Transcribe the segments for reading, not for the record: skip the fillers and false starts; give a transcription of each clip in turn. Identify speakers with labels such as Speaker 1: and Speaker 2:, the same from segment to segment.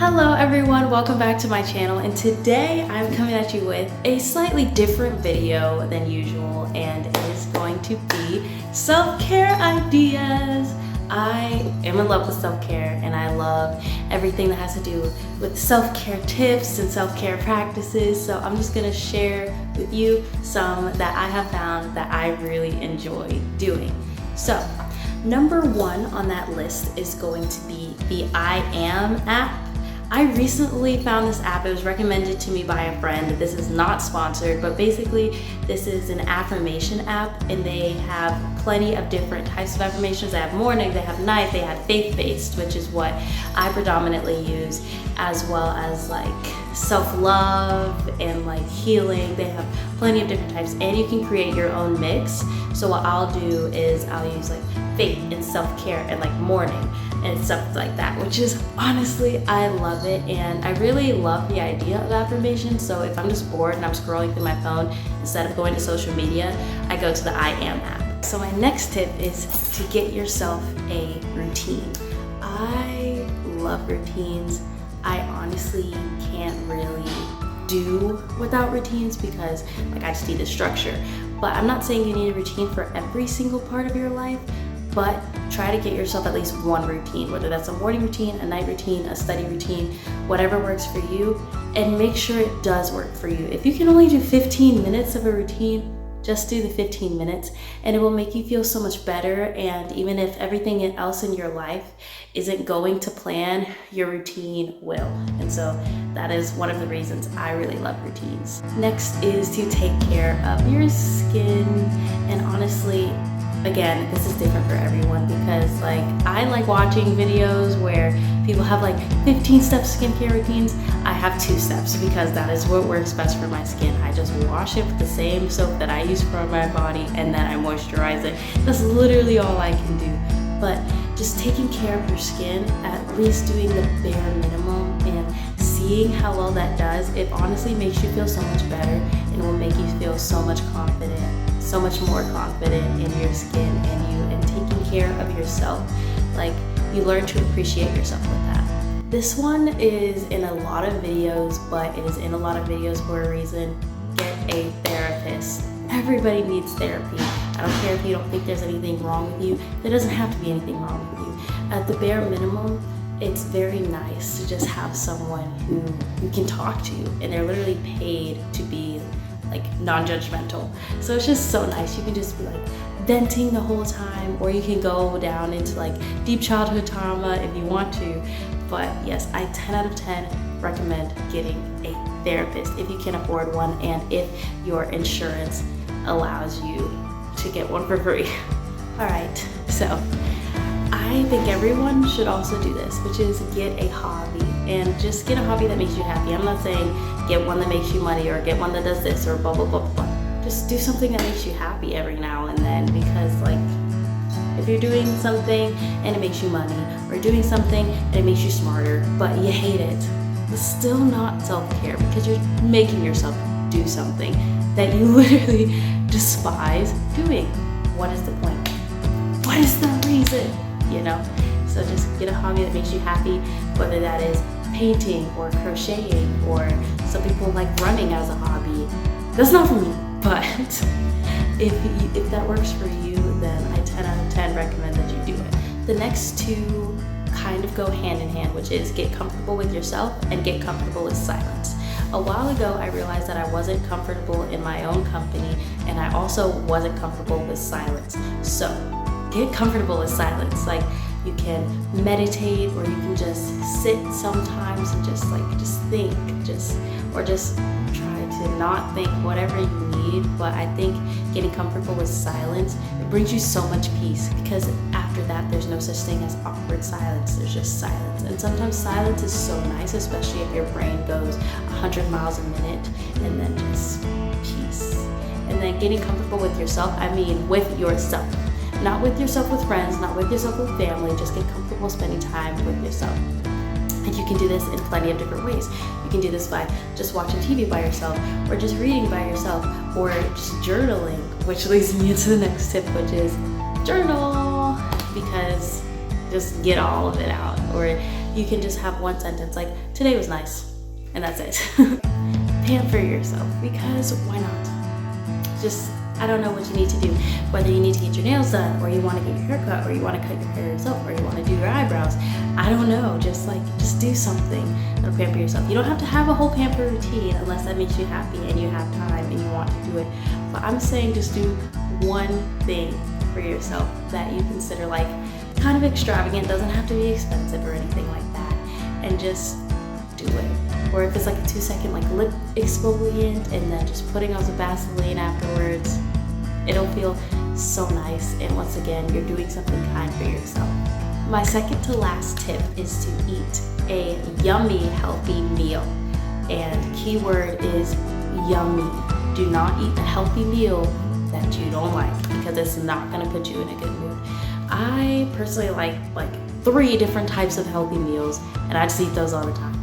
Speaker 1: Hello everyone, welcome back to my channel, and today I'm coming at you with a slightly different video than usual, and it is going to be self-care ideas. I am in love with self-care, and I love everything that has to do with self-care tips and self-care practices, so I'm just gonna share with you some that I have found that I really enjoy doing. So, number one on that list is going to be the I Am app. I recently found this app. It was recommended to me by a friend. This is not sponsored, but basically this is an affirmation app, and they have plenty of different types of affirmations. They have morning, they have night, they have faith-based, which is what I predominantly use, as well as like self-love and like healing. They have plenty of different types, and you can create your own mix. So what I'll do is I'll use like faith and self-care and like morning and stuff like that, which is honestly, I love it, and I really love the idea of affirmation. So if I'm just bored and I'm scrolling through my phone, instead of going to social media, I go to the I Am app. So my next tip is to get yourself a routine. I love routines. I honestly can't really do without routines because like I just need a structure. But I'm not saying you need a routine for every single part of your life, but try to get yourself at least one routine, whether that's a morning routine, a night routine, a study routine, whatever works for you, and make sure it does work for you. If you can only do 15 minutes of a routine, just do the 15 minutes, and it will make you feel so much better. And even if everything else in your life isn't going to plan, your routine will. And so that is one of the reasons I really love routines. Next is to take care of your skin, and honestly, again, this is different for everyone because like I like watching videos where people have like 15 steps skincare routines. I have 2 steps because that is what works best for my skin. I just wash it with the same soap that I use for my body, and then I moisturize it. That's literally all I can do. But just taking care of your skin, at least doing the bare minimum and seeing how well that does, it honestly makes you feel so much better, and it will make you feel so much more confident in your skin and you, and taking care of yourself. Like, you learn to appreciate yourself with that. This one is in a lot of videos, but it is in a lot of videos for a reason. Get a therapist. Everybody needs therapy. I don't care if you don't think there's anything wrong with you. There doesn't have to be anything wrong with you. At the bare minimum, it's very nice to just have someone who you can talk to, and they're literally paid to be like non-judgmental. So it's just so nice. You can just be like venting the whole time, or you can go down into like deep childhood trauma if you want to. But yes, I 10 out of 10 recommend getting a therapist if you can afford one, and if your insurance allows you to get one for free. All right, so I think everyone should also do this, which is get a hobby, and just get a hobby that makes you happy. I'm not saying get one that makes you money or get one that does this or blah, blah, blah, blah. Just do something that makes you happy every now and then, because like if you're doing something and it makes you money, or doing something and it makes you smarter, but you hate it, it's still not self-care because you're making yourself do something that you literally despise doing. What is the point? What is the reason? You know? So just get a hobby that makes you happy, whether that is painting or crocheting, or some people like running as a hobby. That's not for me, but if that works for you, then I 10 out of 10 recommend that you do it. The next 2 kind of go hand in hand, which is get comfortable with yourself and get comfortable with silence. A while ago, I realized that I wasn't comfortable in my own company, and I also wasn't comfortable with silence. So get comfortable with silence. Like, you can meditate, or you can just sit sometimes and just think, or just try to not think, whatever you need. But I think getting comfortable with silence, it brings you so much peace, because after that there's no such thing as awkward silence. There's just silence, and sometimes silence is so nice, especially if your brain goes 100 miles a minute, and then just peace. And then getting comfortable with yourself, I mean with yourself. Not with yourself with friends, not with yourself with family. Just get comfortable spending time with yourself. And you can do this in plenty of different ways. You can do this by just watching TV by yourself, or just reading by yourself, or just journaling, which leads me into the next tip, which is journal, because just get all of it out. Or you can just have one sentence like, today was nice, and that's it. Pamper yourself, because why not? Just, I don't know what you need to do. Whether you need to get your nails done, or you want to get your hair cut, or you want to cut your hair yourself, or you want to do your eyebrows. I don't know. Just do something that'll pamper yourself. You don't have to have a whole pamper routine unless that makes you happy and you have time and you want to do it. But I'm saying just do one thing for yourself that you consider like kind of extravagant. Doesn't have to be expensive or anything like that. And just do it. Or if it's like a 2-second like lip exfoliant and then just putting on some Vaseline afterwards, it'll feel so nice. And once again, you're doing something kind for yourself. My second to last tip is to eat a yummy, healthy meal. And keyword is yummy. Do not eat a healthy meal that you don't like, because it's not gonna put you in a good mood. I personally like 3 different types of healthy meals, and I just eat those all the time.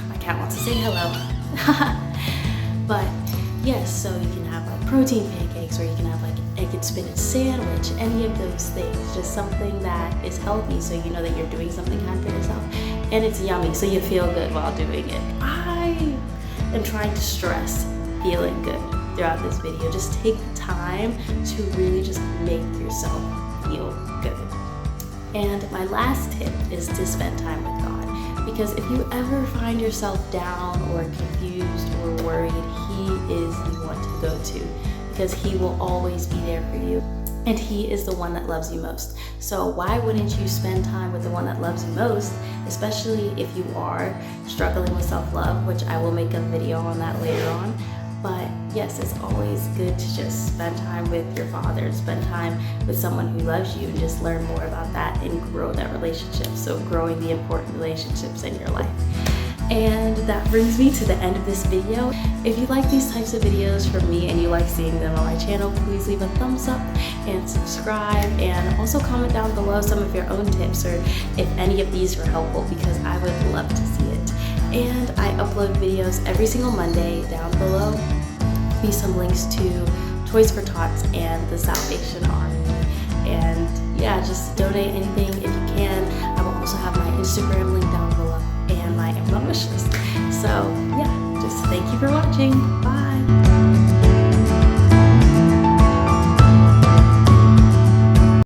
Speaker 1: My cat wants to say hello. But yes, so you can have like protein pancakes, or you can have like egg and spinach sandwich, any of those things. Just something that is healthy, so you know that you're doing something kind for yourself, and it's yummy, so you feel good while doing it. I am trying to stress feeling good throughout this video. Just take the time to really just make yourself feel good. And my last tip is to spend time with God, because if you ever find yourself down or confused or worried, He is the one to go to, because He will always be there for you, and He is the one that loves you most. So why wouldn't you spend time with the one that loves you most, especially if you are struggling with self-love, which I will make a video on that later on. But yes, it's always good to just spend time with your Father, spend time with someone who loves you, and just learn more about that and grow that relationship. So growing the important relationships in your life. And that brings me to the end of this video. If you like these types of videos from me and you like seeing them on my channel, please leave a thumbs up and subscribe, and also comment down below some of your own tips, or if any of these were helpful, because I would love to see it. And I upload videos every single Monday. Down below will be some links to Toys for Tots and the Salvation Army. And yeah, just donate anything if you can. I will also have my Instagram link down below and my Amazon wish list. So yeah, just thank you for watching. Bye.